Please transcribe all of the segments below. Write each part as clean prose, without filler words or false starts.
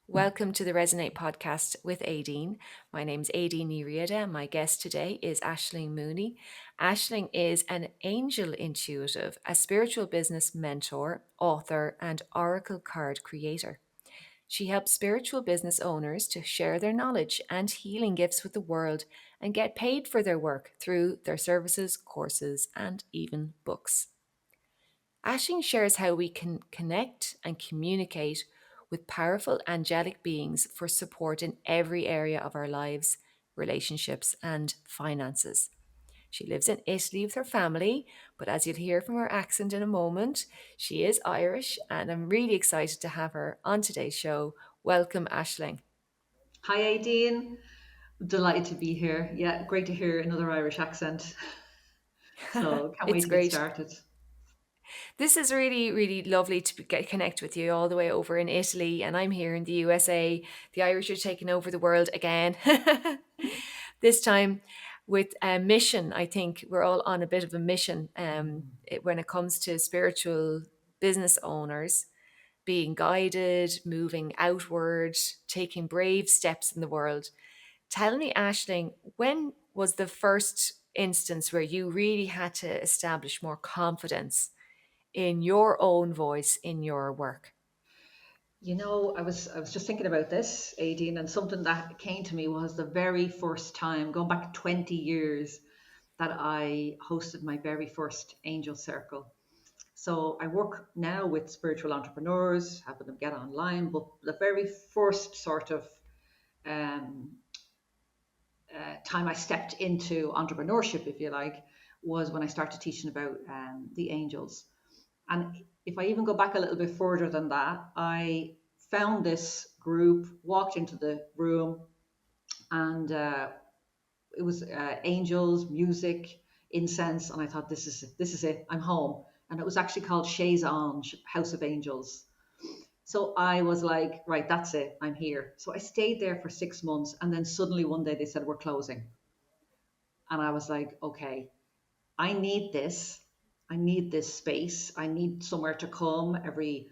Welcome to the Resonate podcast with Aideen. My name's Aideen Riada. My guest today is Aishling Mooney. Aishling is an angel intuitive, a spiritual business mentor, author, and oracle card creator. She helps spiritual business owners to share their knowledge and healing gifts with the world and get paid for their work through their services, courses, and even books. Ashing shares how we can connect and communicate with powerful angelic beings for support in every area of our lives, relationships, and finances. She lives in Italy with her family, but as you'll hear from her accent in a moment, she is Irish, and I'm really excited to have her on today's show. Welcome, Aishling. Hi, Aideen. Delighted to be here. Yeah, great to hear another Irish accent. So can't wait It's to get great. started. This is really, really lovely to get connect with you all the way over in Italy, and I'm here in the USA. The Irish are taking over the world again. This time with a mission. I think we're all on a bit of a mission when it comes to spiritual business owners being guided, moving outward, taking brave steps in the world. Tell me, Ashling, when was the first instance where you really had to establish more confidence in your own voice in your work? I was just thinking about this, Aideen, and something that came to me was the very first time, going back 20 years, that I hosted my very first angel circle. So I work now with spiritual entrepreneurs, helping them get online, but the very first sort of um, time I stepped into entrepreneurship, if you like, was when I started teaching about the angels. And if I even go back a little bit further than that, I found this group, walked into the room, and it was angels, music, incense, and I thought, this is it. I'm home. And it was actually called Chez Ange, House of Angels. So I was like, right, that's it. I'm here. So I stayed there for 6 months, and then suddenly one day they said we're closing, and I was like, okay, I need this. I need this space. I need somewhere to come every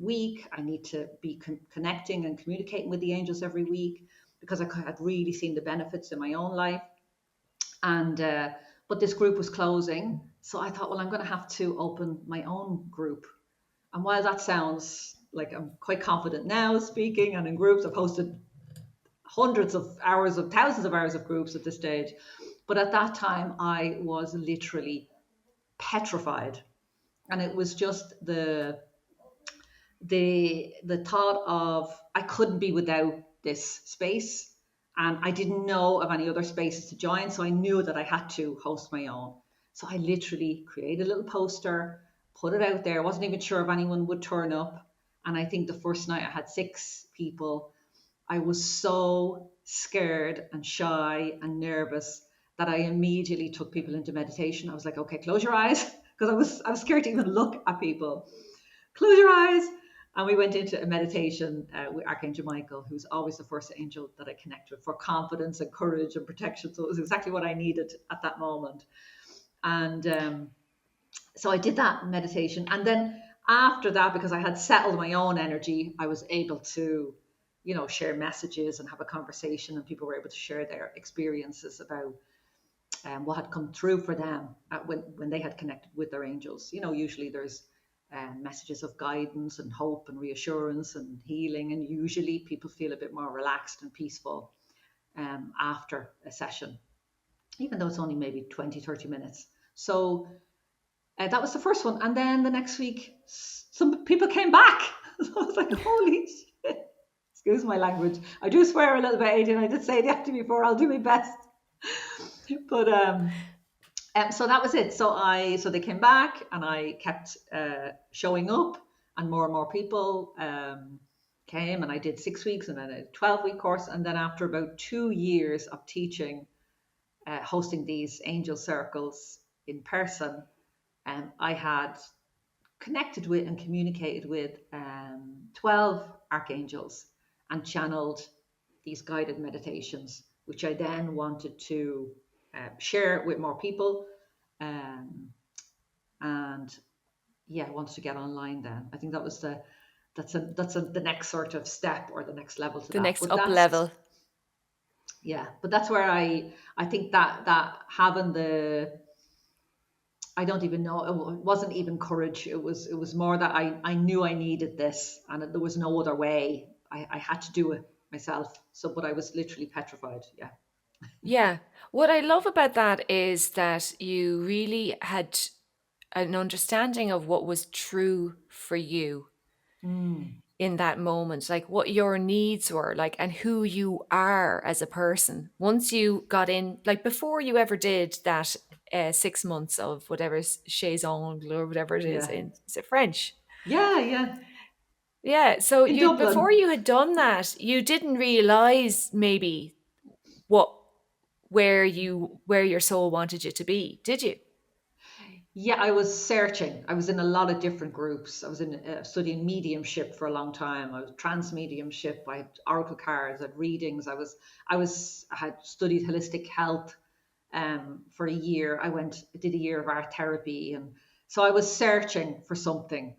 week. I need to be connecting and communicating with the angels every week because I had really seen the benefits in my own life. And but this group was closing, so I thought, well, I'm going to have to open my own group. And while that sounds like I'm quite confident now speaking and in groups, I've hosted hundreds of hours of thousands of hours of groups at this stage. But at that time, I was literally petrified, and it was just the thought of I couldn't be without this space, and I didn't know of any other spaces to join, so I knew that I had to host my own. So I literally created a little poster, put it out there. I wasn't even sure if anyone would turn up, and I think the first night I had 6 people. I was so scared and shy and nervous that I immediately took people into meditation. I was like, okay, close your eyes, because I was scared to even look at people. Close your eyes. And we went into a meditation with Archangel Michael, who's always the first angel that I connect with for confidence and courage and protection. So it was exactly what I needed at that moment. And so I did that meditation. And then after that, because I had settled my own energy, I was able to, share messages and have a conversation, and people were able to share their experiences about what had come through for them when they had connected with their angels. Usually there's messages of guidance and hope and reassurance and healing, and usually people feel a bit more relaxed and peaceful after a session, even though it's only maybe 20, 30 minutes. So that was the first one. And then the next week, some people came back. So I was like, holy shit. Excuse my language. I do swear a little bit, Adrian. I did say it after before. I'll do my best. But so that was it. So they came back, and I kept showing up, and more people came, and I did 6 weeks, and then a 12-week course, and then after about 2 years of teaching, hosting these angel circles in person, I had connected with and communicated with 12 archangels and channeled these guided meditations, which I then wanted to share with more people. Um, and yeah, I wanted to get online then. I think that was that's the next sort of step or the next level to The that. next But up that's, level. yeah, but that's where I think that having the, I don't even know, it wasn't even courage. It was more that I knew I needed this, and there was no other way. I had to do it myself. So, but I was literally petrified. Yeah. Yeah. What I love about that is that you really had an understanding of what was true for you Mm, in that moment, like what your needs were, like, and who you are as a person. Once you got in, like before you ever did that 6 months of whatever chez angle or whatever it yeah. is it French? Yeah, yeah. Yeah. So In you, before Dublin. you had done that, you didn't realize maybe what, where your soul wanted you to be, did you? Yeah, I was searching. I was in a lot of different groups. I was in studying mediumship for a long time. I was trans mediumship. I had oracle cards. I had readings. I had studied holistic health for a year. I did a year of art therapy, and so I was searching for something.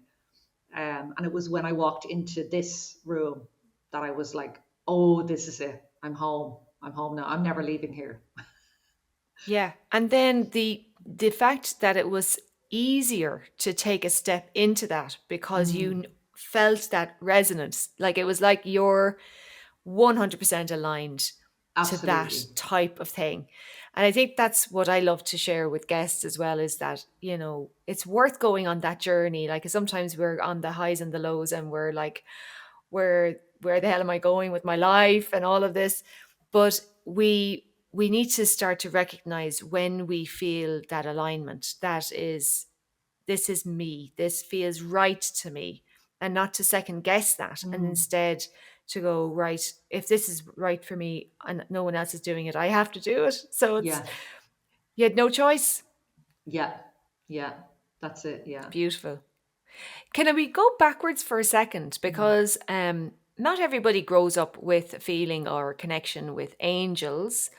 And it was when I walked into this room that I was like, "Oh, this is it. I'm home. I'm home now. I'm never leaving here." Yeah. And then the fact that it was easier to take a step into that because you Mm, felt that resonance, like it was like you're 100% aligned to that absolutely. type of thing. And I think that's what I love to share with guests as well, is that, it's worth going on that journey. Like sometimes we're on the highs and the lows and we're like, where the hell am I going with my life and all of this? But we need to start to recognize when we feel that alignment, that is, this is me, this feels right to me, and not to second guess that, and Mm, instead to go, right, if this is right for me and no one else is doing it, I have to do it. So it's, yeah. you had no choice. Yeah, yeah, that's it. Yeah. Beautiful. Can we go backwards for a second? Mm. Because not everybody grows up with a feeling or connection with angels.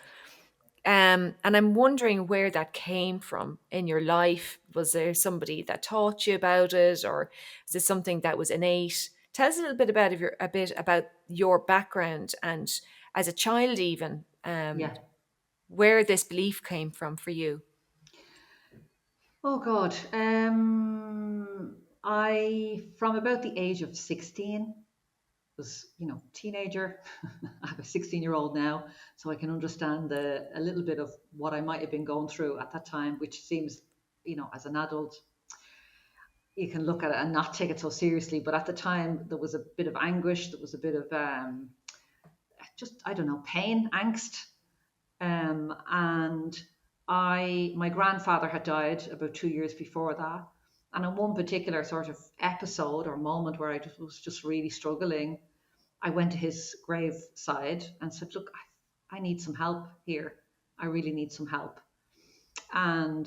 And I'm wondering where that came from in your life. Was there somebody that taught you about it, or is it something that was innate? Tell us a little bit about your background and as a child, even Yeah. where this belief came from for you. Oh God. I from about the age of 16 was, teenager. I have a 16-year-old now, so I can understand a little bit of what I might have been going through at that time, which seems, as an adult, you can look at it and not take it so seriously. But at the time, there was a bit of anguish. There was a bit of just, I don't know, pain, angst. And my grandfather had died about 2 years before that. And in one particular sort of episode or moment where was just really struggling, I went to his graveside and said, "Look, I need some help here. I really need some help." And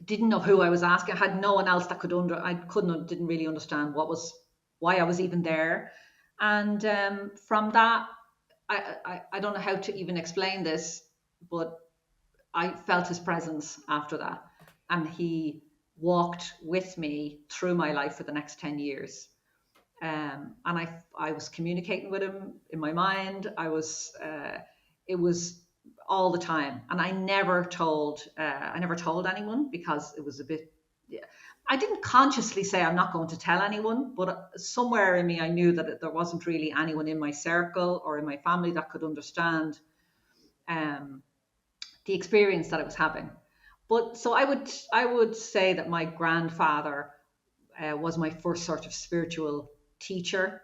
didn't know who I was asking. I had no one else that didn't really understand why I was even there. And from that, I don't know how to even explain this, but I felt his presence after that. And he walked with me through my life for the next 10 years. And I was communicating with him in my mind. It was all the time. And I never told anyone because it was a bit, yeah. I didn't consciously say I'm not going to tell anyone, but somewhere in me, I knew that there wasn't really anyone in my circle or in my family that could understand um, the experience that I was having. But so I would say that my grandfather was my first sort of spiritual teacher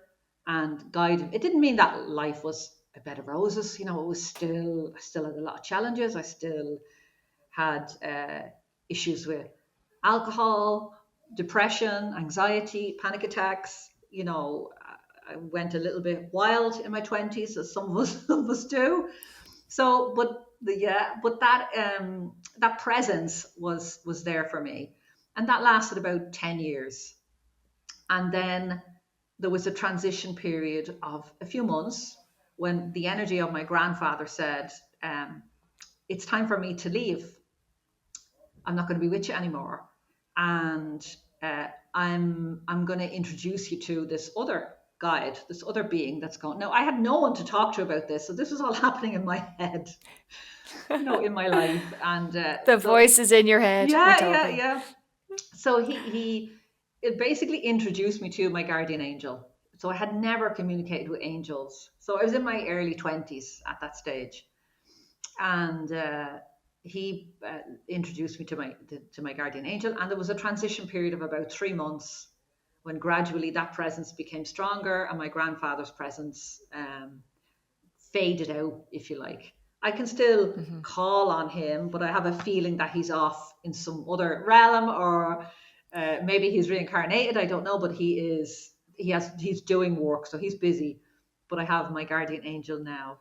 and guide. It didn't mean that life was a bed of roses. It was I still had a lot of challenges. I still had issues with alcohol, depression, anxiety, panic attacks. I went a little bit wild in my 20s, as some of us do. So, but that presence was there for me, and that lasted about 10 years. And then there was a transition period of a few months when the energy of my grandfather said, "It's time for me to leave. I'm not going to be with you anymore." And I'm going to introduce you to this other guide, this other being that's going. Now, I had no one to talk to about this, so this was all happening in my head, in my life. And The so, voices in your head are talking. yeah. So he it basically introduced me to my guardian angel. So I had never communicated with angels. So I was in my early 20s at that stage, and he introduced me to my guardian angel, and there was a transition period of about 3 months when gradually that presence became stronger and my grandfather's presence faded out, if you like. I can still call on him, but I have a feeling that he's off in some other realm, or maybe he's reincarnated. I don't know, but he's doing work, so he's busy. But I have my guardian angel now,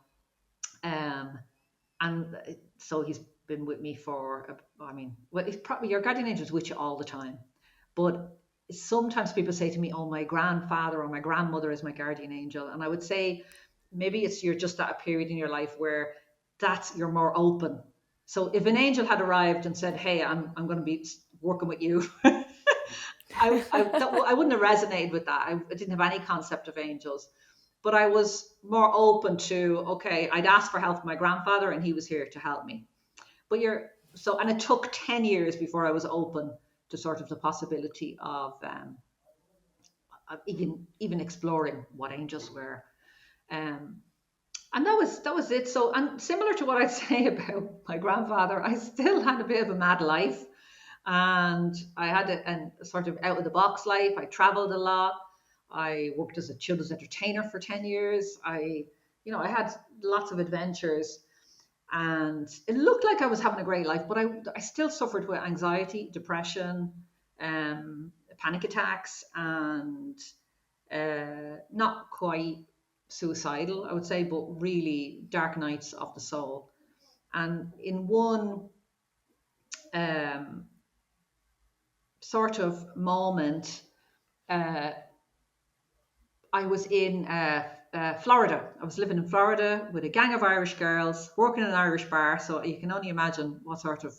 and so he's been with me for. I mean, well, it's probably your guardian angel is with you all the time, but sometimes people say to me, "Oh, my grandfather or my grandmother is my guardian angel," and I would say maybe you're just at a period in your life where you're more open. So if an angel had arrived and said, "Hey, I'm going to be working with you," I wouldn't have resonated with that. I didn't have any concept of angels, but I was more open to, okay, I'd ask for help from my grandfather and he was here to help me. But and it took 10 years before I was open to sort of the possibility of even exploring what angels were. And that was it. So, and similar to what I'd say about my grandfather, I still had a bit of a mad life, and I had a sort of out of the box life. I traveled a lot. I worked as a children's entertainer for 10 years. I had lots of adventures, and it looked like I was having a great life, but I still suffered with anxiety, depression, panic attacks, and not quite suicidal, I would say, but really dark nights of the soul. And in one sort of moment, I was in Florida. I was living in Florida with a gang of Irish girls, working in an Irish bar. So you can only imagine what sort of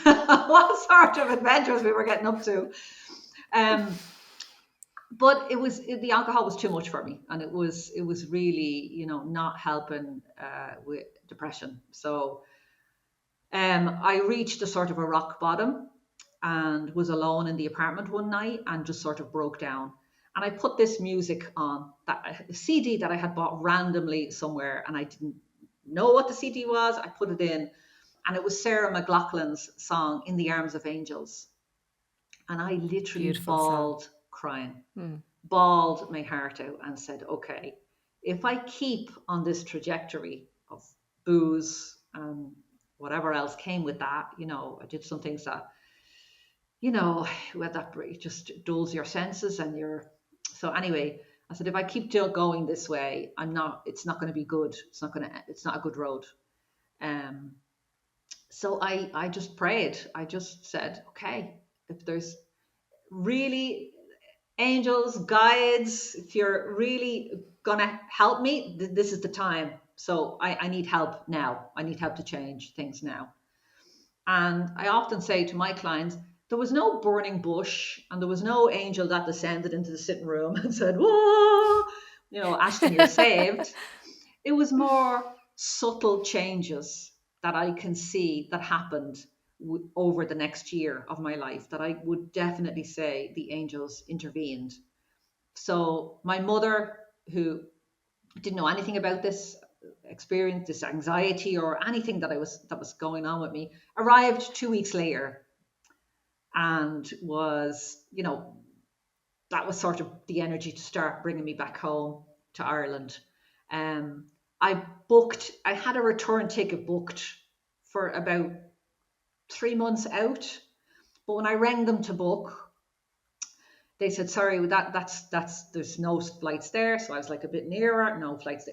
what sort of adventures we were getting up to. But the alcohol was too much for me, and it was really not helping with depression. So I reached a sort of a rock bottom and was alone in the apartment one night and just sort of broke down. And I put this music on, a CD that I had bought randomly somewhere, and I didn't know what the CD was. I put it in, and it was Sarah McLachlan's song "In the Arms of Angels," and I literally bawled, crying, bawled my heart out, and said, "Okay, if I keep on this trajectory of booze and whatever else came with that, I did some things that, where that just dulls your senses and so anyway, I said, if I keep going this way, it's not going to be good. It's not a good road. So I just prayed. I just said, okay, if there's really angels, guides, if you're really gonna help me, this is the time. So I need help now. I need help to change things now. And I often say to my clients, there was no burning bush and there was no angel that descended into the sitting room and said, whoa, Aishling, you're saved. It was more subtle changes that I can see that happened over the next year of my life that I would definitely say the angels intervened. So my mother, who didn't know anything about this experience, this anxiety or anything that was going on with me, arrived 2 weeks later and was, that was sort of the energy to start bringing me back home to Ireland. I had a return ticket booked for about 3 months out, but when I rang them to book, they said, sorry, there's no flights there. So I was like a bit nearer, no flights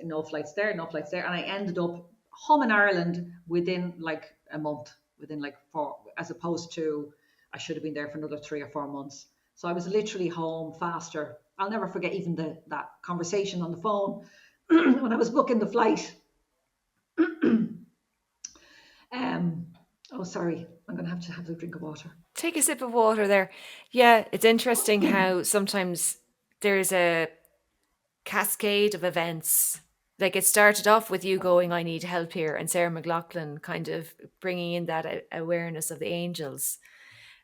there. And I ended up home in Ireland within like a month, within like 4, as opposed to I should have been there for another 3 or 4 months. So I was literally home faster. I'll never forget even that conversation on the phone when I was booking the flight. Oh, sorry. I'm going to have a drink of water. Take a sip of water there. Yeah, it's interesting how sometimes there's a cascade of events. Like it started off with you going, I need help here, and Sarah McLachlan kind of bringing in that awareness of the angels.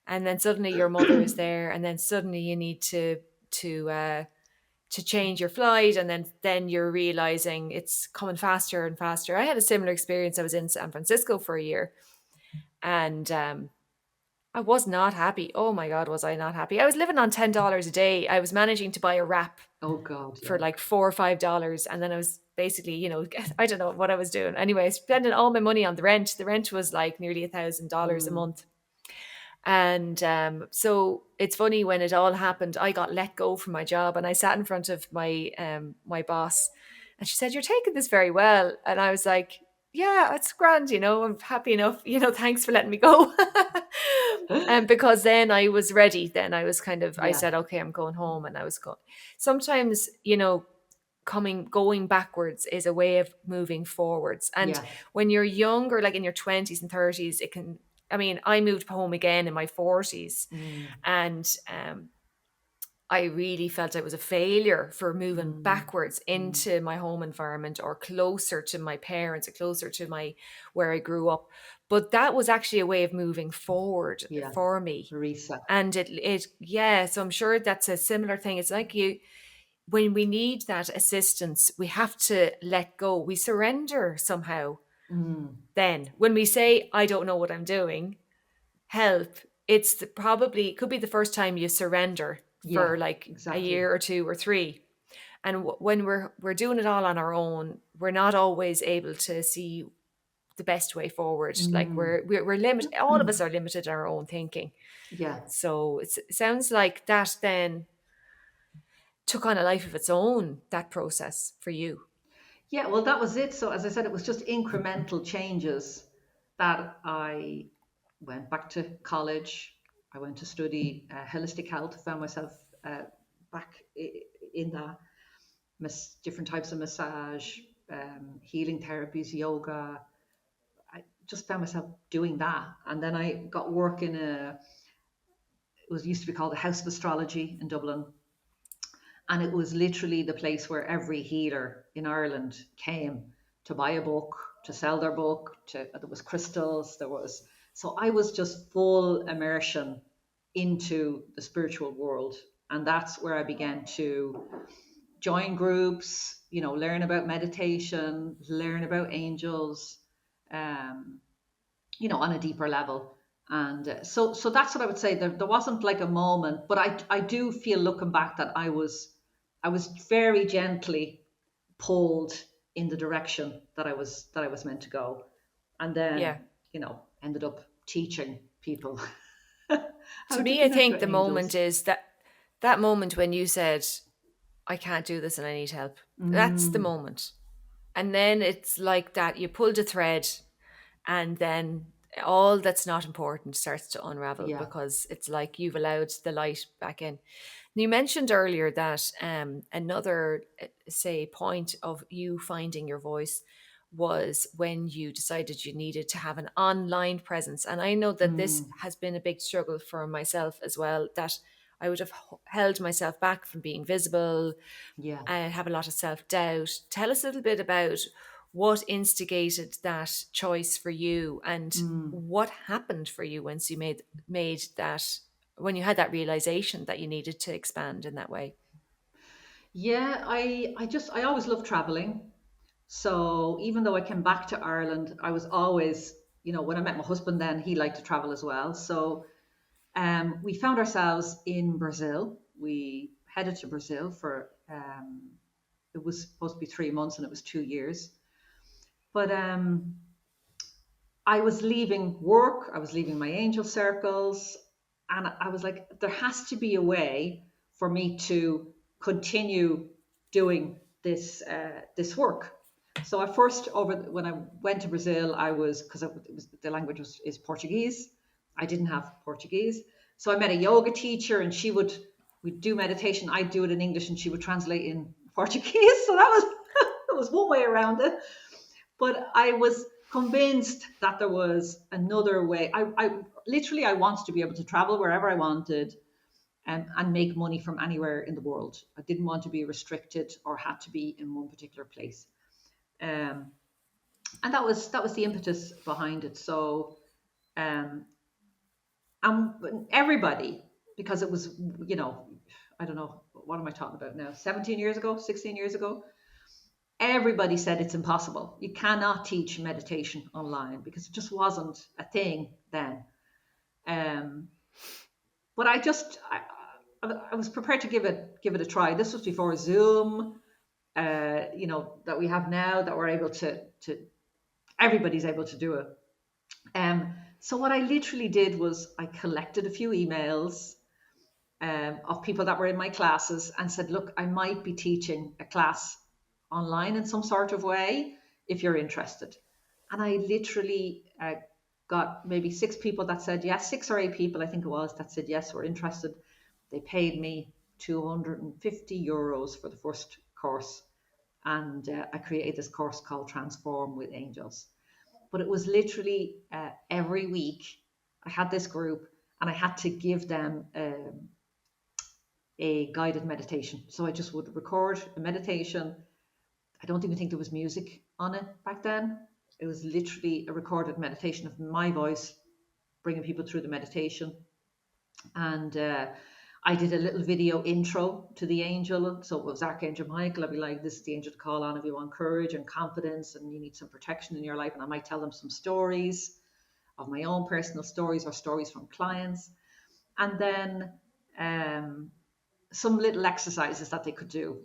And then suddenly your mother is there, and then suddenly you need to to change your flight, and then you're realizing it's coming faster and faster. I had a similar experience. I was in San Francisco for a year, and I was not happy. Oh my God, was I not happy? I was living on $10 a day. I was managing to buy a wrap Oh, God, for yeah. like $4 or $5. And then I was basically, I don't know what I was doing. Anyway, spending all my money on the rent. The rent was like nearly $1,000 a Mm, month. And so it's funny, when it all happened, I got let go from my job, and I sat in front of my boss, and she said, "You're taking this very well." And I was like, "Yeah, it's grand, I'm happy enough, thanks for letting me go." And because then I was ready, then I was I yeah, said, "Okay, I'm going home." And I was going. Sometimes, going backwards is a way of moving forwards. And yeah. when you're younger, like in your 20s and 30s, it can, I mean, I moved home again in my 40s, Mm, and I really felt I was a failure for moving mm, backwards mm. into my home environment, or closer to my parents, or closer to my where I grew up. But that was actually a way of moving forward Yeah, for me. reset. And yeah, so I'm sure that's a similar thing. It's like when we need that assistance, we have to let go. We surrender somehow. Mm, Then, when we say, I don't know what I'm doing, help, probably could be the first time you surrender yeah, for like a exactly. year or two or three. And when we're doing it all on our own, we're not always able to see the best way forward. Like Mm, we're limited. All of us are limited in our own thinking. yeah. So it sounds like that then took on a life of its own, that process for you. Yeah, well, that was it. So, as I said, it was just incremental changes that I went back to college. I went to study holistic health, found myself back in that, different types of massage, healing therapies, yoga. I just found myself doing that. And then I got work in it was used to be called the House of Astrology in Dublin. And it was literally the place where every healer in Ireland came to buy a book, to sell their book, there was crystals, so I was just full immersion into the spiritual world. And that's where I began to join groups, learn about meditation, learn about angels, um, on a deeper level. And so that's what I would say. There wasn't like a moment, but I do feel, looking back, that I was very gently pulled in the direction that I was meant to go, and then Yeah. ended up teaching people To how to me, I connect think with the moment angels. is that moment when you said, I can't do this and I need help. That's the Mm, moment. And then it's like that. You pulled a thread, and then all that's not important starts to unravel, yeah. because it's like you've allowed the light back in. You mentioned earlier that another, say, point of you finding your voice was when you decided you needed to have an online presence. And I know that this Mm, has been a big struggle for myself as well, that I would have held myself back from being visible. yeah. I have a lot of self doubt. Tell us a little bit about what instigated that choice for you, and Mm. what happened for you once you made that, when you had that realization that you needed to expand in that way. Yeah, I always loved traveling. So even though I came back to Ireland, I was always, when I met my husband, then he liked to travel as well. So we found ourselves in Brazil. We headed to Brazil for, it was supposed to be 3 months and it was 2 years. But I was leaving work, I was leaving my angel circles, and I was like, there has to be a way for me to continue doing this work. So at first, when I went to Brazil, I was, because the language is Portuguese. I didn't have Portuguese, so I met a yoga teacher, and we'd do meditation. I'd do it in English, and she would translate in Portuguese. So that was that was one way around it. But convinced that there was another way. I literally, I wanted to be able to travel wherever I wanted, and make money from anywhere in the world. I didn't want to be restricted or had to be in one particular place. Um, and that was the impetus behind it. So, um, and everybody, because it was, I don't know, what am I talking about now? 17 years ago, 16 years ago, everybody said it's impossible. You cannot teach meditation online because it just wasn't a thing then. Um, but I was prepared to give it a try. This was before Zoom, that we have now, that we're able to everybody's able to do it. So what I literally did was I collected a few emails of people that were in my classes and said, look, I might be teaching a class online in some sort of way if you're interested. And I literally got maybe 6 people that said yes, 6 or 8 people I think it was, that said yes, we're interested. They paid me €250 for the first course, and I created this course called Transform with Angels. But it was literally every week I had this group and I had to give them a guided meditation. So I just would record a meditation. I don't even think there was music on it back then. It was literally a recorded meditation of my voice, bringing people through the meditation. And I did a little video intro to the angel. So it was Archangel Michael. I'd be like, this is the angel to call on if you want courage and confidence and you need some protection in your life. And I might tell them some stories of my own personal stories or stories from clients. And then some little exercises that they could do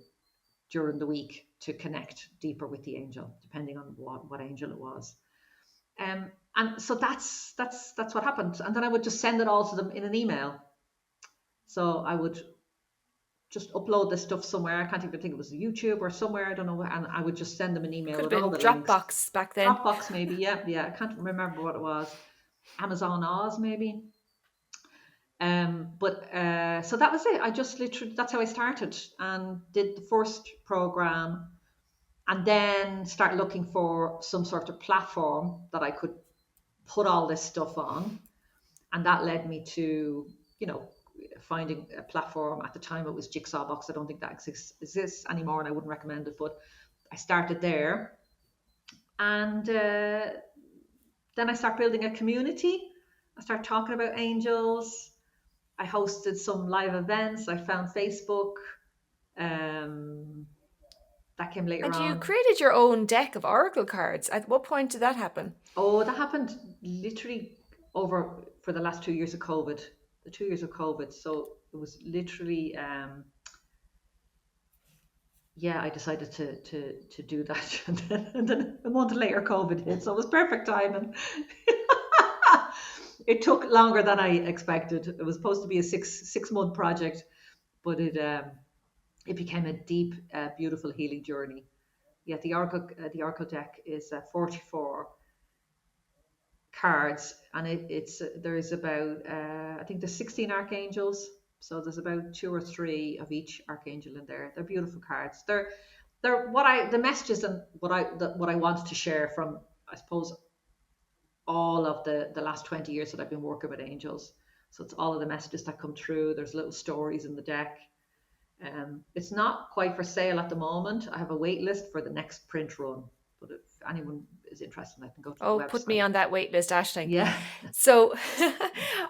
during the week to connect deeper with the angel, depending on what angel it was. And so that's what happened. And then I would just send it all to them in an email. So I would just upload this stuff somewhere. I can't even think it was YouTube or somewhere, I don't know. And I would just send them an email Could with have all been the Dropbox links. back then. Dropbox maybe, yeah. I can't remember what it was. Amazon Oz maybe. So that was it. I just literally, that's how I started and did the first program, and then start looking for some sort of platform that I could put all this stuff on. And that led me to, finding a platform. At the time it was Jigsaw Box. I don't think that exists anymore and I wouldn't recommend it, but I started there. And then I start building a community. I start talking about angels. I hosted some live events. I found Facebook. That came later on. And you created your own deck of oracle cards. At what point did that happen? Oh, that happened literally for the last 2 years of COVID. The 2 years of COVID. So it was literally, I decided to do that. And then a month later, COVID hit. So it was perfect timing. It took longer than I expected. It was supposed to be a six-month project, but it became a deep, beautiful healing journey. Yeah, the oracle deck is 44 cards, and there's about I think there's 16 archangels, so there's about 2 or 3 of each archangel in there. They're beautiful cards. They're the messages and what I wanted to share from, I suppose, all of the last 20 years that I've been working with angels. So it's all of the messages that come through. There's little stories in the deck. It's not quite for sale at the moment. I have a wait list for the next print run, but if anyone is interested, I can go to the website. Put me on that wait list, Aishling. Yeah. So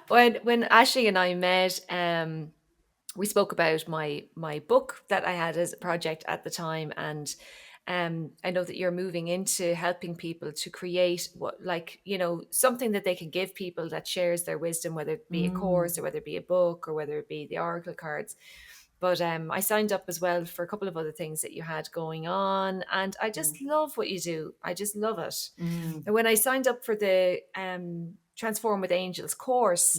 when Aishling and I met, we spoke about my book that I had as a project at the time, and I know that you're moving into helping people to create something that they can give people that shares their wisdom, whether it be a course or whether it be a book or whether it be the oracle cards. But I signed up as well for a couple of other things that you had going on, and I just love what you do. I just love it. And when I signed up for the Transform with Angels course,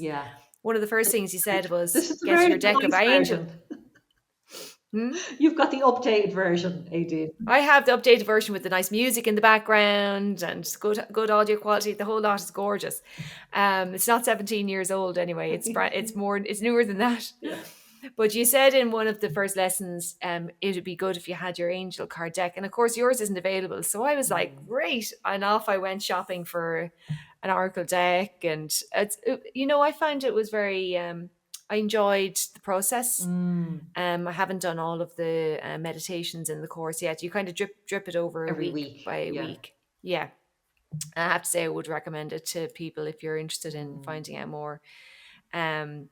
one of the first things you said was, get your deck of angels. You've got the updated version, Aideen. I have the updated version with the nice music in the background and good audio quality. The whole lot is gorgeous. It's not 17 years old anyway. It's newer than that. Yeah. But you said in one of the first lessons, it would be good if you had your angel card deck. And of course, yours isn't available. So I was like, Mm. great. And off I went shopping for an oracle deck. And I found it was very, I enjoyed the process. Mm. I haven't done all of the meditations in the course yet. You kind of drip it over Every week week. by Yeah. week. Yeah. I have to say, I would recommend it to people if you're interested in Mm. finding out more. Um,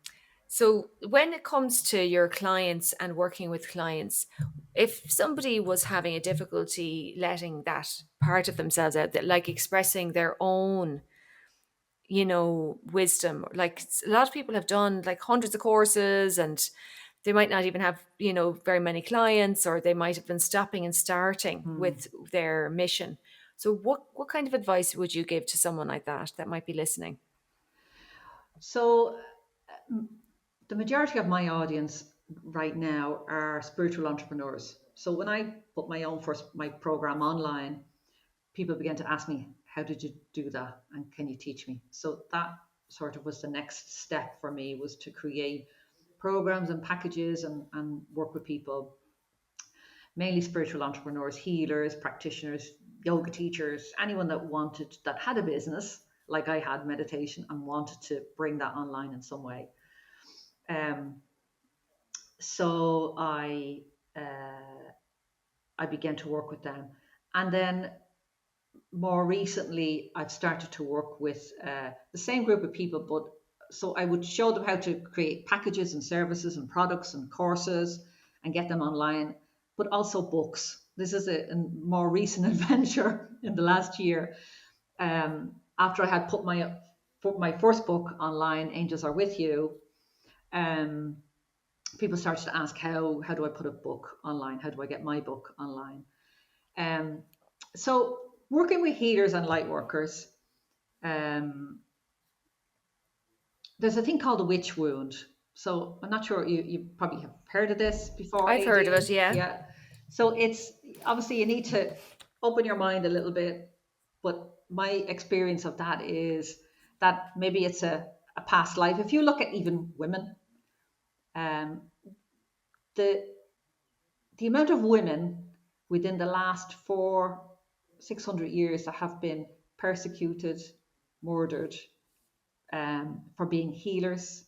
so when it comes to your clients and working with clients, if somebody was having a difficulty letting that part of themselves out, that like expressing their own, wisdom, like a lot of people have done like hundreds of courses and they might not even have, very many clients, or they might have been stopping and starting Mm. with their mission. So what kind of advice would you give to someone like that might be listening? So, the majority of my audience right now are spiritual entrepreneurs. So when I put my program online, people began to ask me, how did you do that? And can you teach me? So that sort of was the next step for me, was to create programs and packages and work with people, mainly spiritual entrepreneurs, healers, practitioners, yoga teachers, anyone that had a business like I had, meditation, and wanted to bring that online in some way. Um, so I began to work with them, and then more recently I've started to work with the same group of people, but so I would show them how to create packages and services and products and courses and get them online, but also books. This is a more recent adventure in the last year. After I had put my first book online, Angels Are With You, um, people started to ask, how do I put a book online? How do I get my book online? Um, so working with healers and light workers, um, there's a thing called a witch wound. So I'm not sure, you probably have heard of this before, I've heard of it, Aideen. yeah. Yeah. So it's obviously you need to open your mind a little bit, but my experience of that is that maybe it's a past life. If you look at even women, um, the the amount of women within the last 600 years that have been persecuted, murdered, for being healers,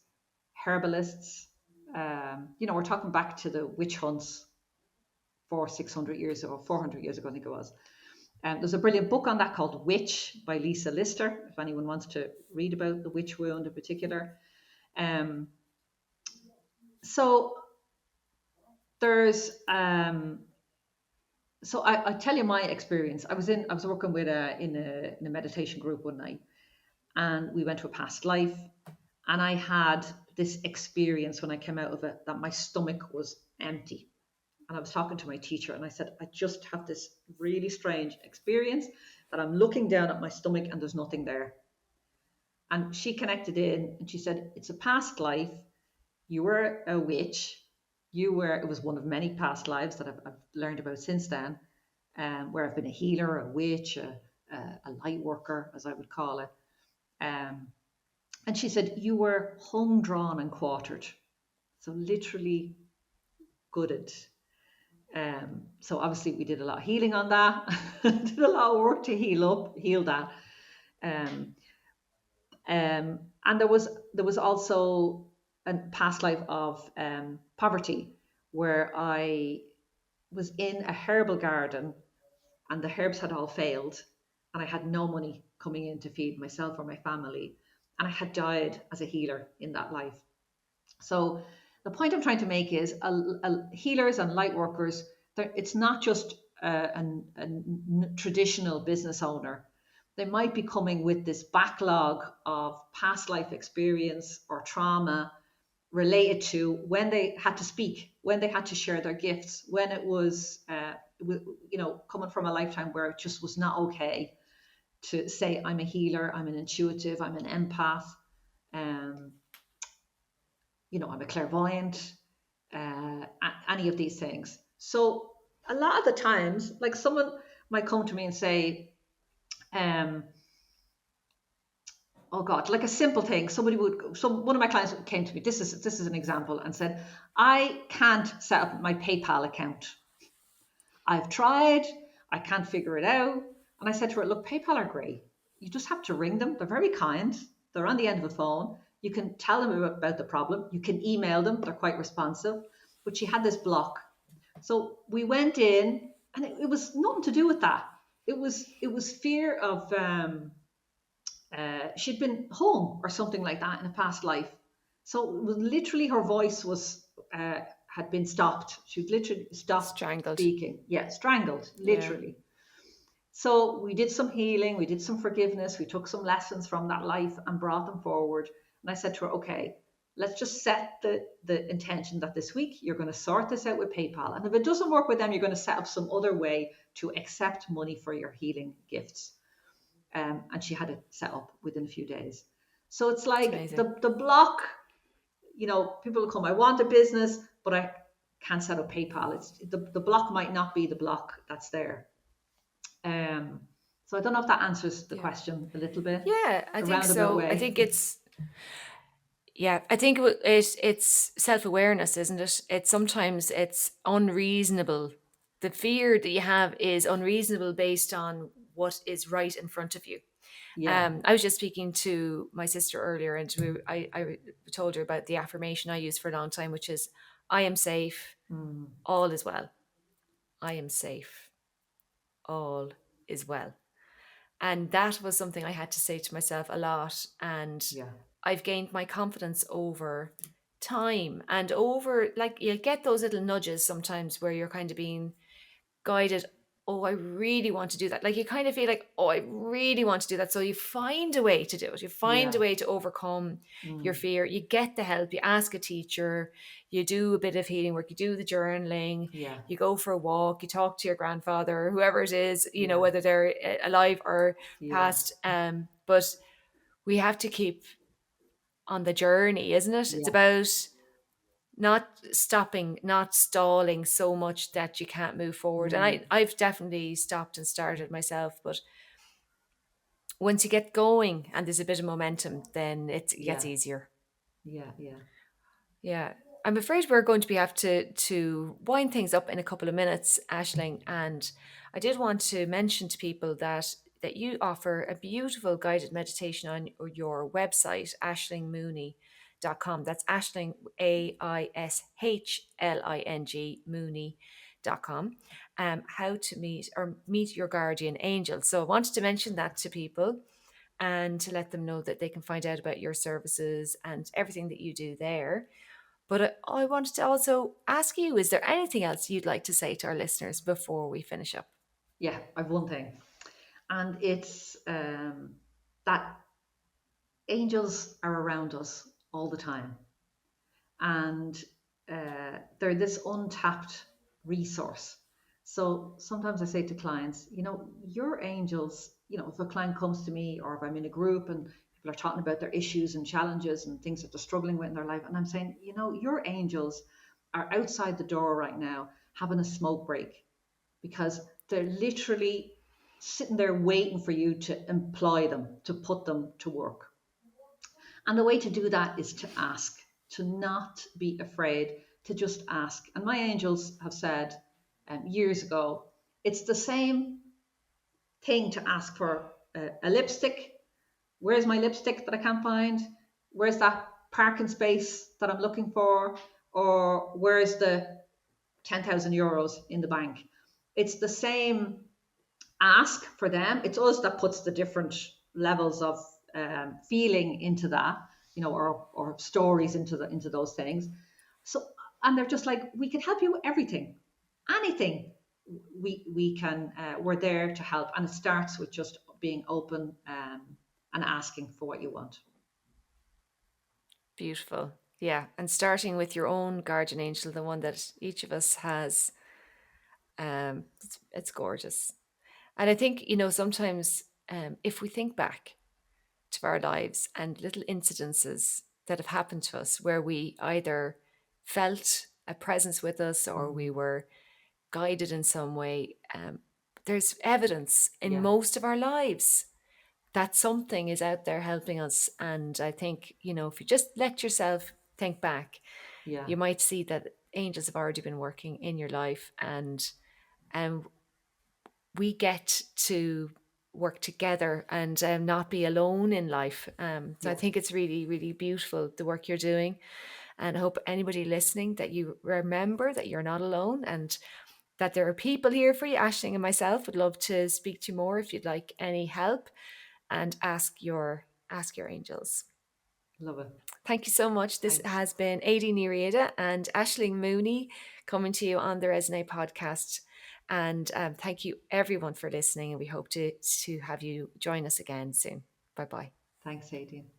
herbalists. We're talking back to the witch hunts 600 years ago, 400 years ago, I think it was. There's a brilliant book on that called Witch by Lisa Lister, if anyone wants to read about the witch wound in particular. Um, so there's so I tell you my experience. I was working with in a meditation group one night, and we went to a past life, and I had this experience when I came out of it that my stomach was empty. And I was talking to my teacher, and I said, I just have this really strange experience that I'm looking down at my stomach and there's nothing there. And she connected in and she said, it's a past life. You were a witch. It was one of many past lives that I've learned about since then, where I've been a healer, a witch, a light worker, as I would call it. Um, and she said, you were hung, drawn, and quartered. So literally gutted. So obviously we did a lot of healing on that, did a lot of work to heal that. Um, and there was also a past life of poverty, where I was in a herbal garden and the herbs had all failed, and I had no money coming in to feed myself or my family, and I had died as a healer in that life. So the point I'm trying to make is healers and light workers, it's not just a traditional business owner. They might be coming with this backlog of past life experience or trauma related to when they had to speak, when they had to share their gifts, when it was, coming from a lifetime where it just was not okay to say, I'm a healer, I'm an intuitive, I'm an empath. Um, I'm a clairvoyant, any of these things. So a lot of the times, like someone might come to me and say, um, oh God, like a simple thing. One of my clients came to me. This is an example, and said, "I can't set up my PayPal account. I've tried. I can't figure it out." And I said to her, "Look, PayPal are great. You just have to ring them. They're very kind. They're on the end of the phone. You can tell them about the problem. You can email them. They're quite responsive." But she had this block. So we went in, and it was nothing to do with that. It was fear of she'd been home or something like that in a past life. So it was literally her voice was had been stopped. She'd literally stopped Strangled. speaking. Yeah, strangled, Yeah. literally. So we did some healing, we did some forgiveness, we took some lessons from that life and brought them forward. And I said to her, okay, let's just set the intention that this week you're going to sort this out with PayPal. And if it doesn't work with them, you're going to set up some other way to accept money for your healing gifts. And she had it set up within a few days. So it's It's like amazing. the block, people will come, I want a business, but I can't set up PayPal. It's the block might not be the block that's there. Um, so I don't know if that answers the Yeah. question a little bit, Yeah, I a think roundabout so. I way. think it's yeah, I think it's self-awareness, isn't it? It's sometimes it's unreasonable. The fear that you have is unreasonable based on what is right in front of you. Yeah. I was just speaking to my sister earlier, and I told her about the affirmation I used for a long time, which is, "I am safe, Mm, all is well. I am safe, all is well." And that was something I had to say to myself a lot. And yeah. I've gained my confidence over time, and over, like, you'll get those little nudges sometimes where you're kind of being guided. Oh, I really want to do that. Like, you kind of feel like, oh, I really want to do that. So you find a way to do it. You find a Yeah. way to overcome your Mm, fear. You get the help. You ask a teacher. You do a bit of healing work. You do the journaling. yeah. You go for a walk. You talk to your grandfather, whoever it is, Yeah. whether they're alive or Yeah. past. But we have to keep on the journey, isn't it? It's Yeah. about not stopping, not stalling so much that you can't move forward. And Mm, I've definitely stopped and started myself, but once you get going and there's a bit of momentum, then it gets yeah. easier. Yeah. Yeah. Yeah. I'm afraid we're going to be have to wind things up in a couple of minutes, Ashling. And I did want to mention to people that you offer a beautiful guided meditation on your website, ashlingmooney.com. That's Ashling, Aishling, Mooney.com. How to meet your guardian angel. So I wanted to mention that to people and to let them know that they can find out about your services and everything that you do there. But I wanted to also ask you, is there anything else you'd like to say to our listeners before we finish up? Yeah. I've one thing, and it's that angels are around us all the time, and they're this untapped resource. So sometimes I say to clients, your angels, if a client comes to me or if I'm in a group and people are talking about their issues and challenges and things that they're struggling with in their life, and I'm saying, your angels are outside the door right now having a smoke break because they're literally sitting there waiting for you to employ them, to put them to work. And the way to do that is to ask, to not be afraid, to just ask. And my angels have said years ago, it's the same thing to ask for a lipstick. Where's my lipstick that I can't find? Where's that parking space that I'm looking for? Or where's the 10,000 euros in the bank? It's the same ask for them. It's us that puts the different levels of feeling into that, or stories into those things. So, and they're just like, we can help you with everything, anything. We can. We're there to help, and it starts with just being open and asking for what you want. Beautiful. Yeah. And starting with your own guardian angel, the one that each of us has, it's gorgeous. And I think, sometimes if we think back to our lives and little incidences that have happened to us where we either felt a presence with us or we Mm, were guided in some way, there's evidence in yeah, most of our lives that something is out there helping us. And I think, if you just let yourself think back, Yeah, you might see that angels have already been working in your life, and we get to work together and not be alone in life. So I yeah, think it's really, really beautiful, the work you're doing. And I hope anybody listening that you remember that you're not alone, and that there are people here for you. Aisling and myself would love to speak to you more if you'd like any help, and ask your angels. love it. Thank you so much. This Thanks. has been Aideen Riada and Aishling Mooney coming to you on the Resonate podcast. And thank you everyone for listening. And we hope to have you join us again soon. Bye bye. Thanks, Aideen.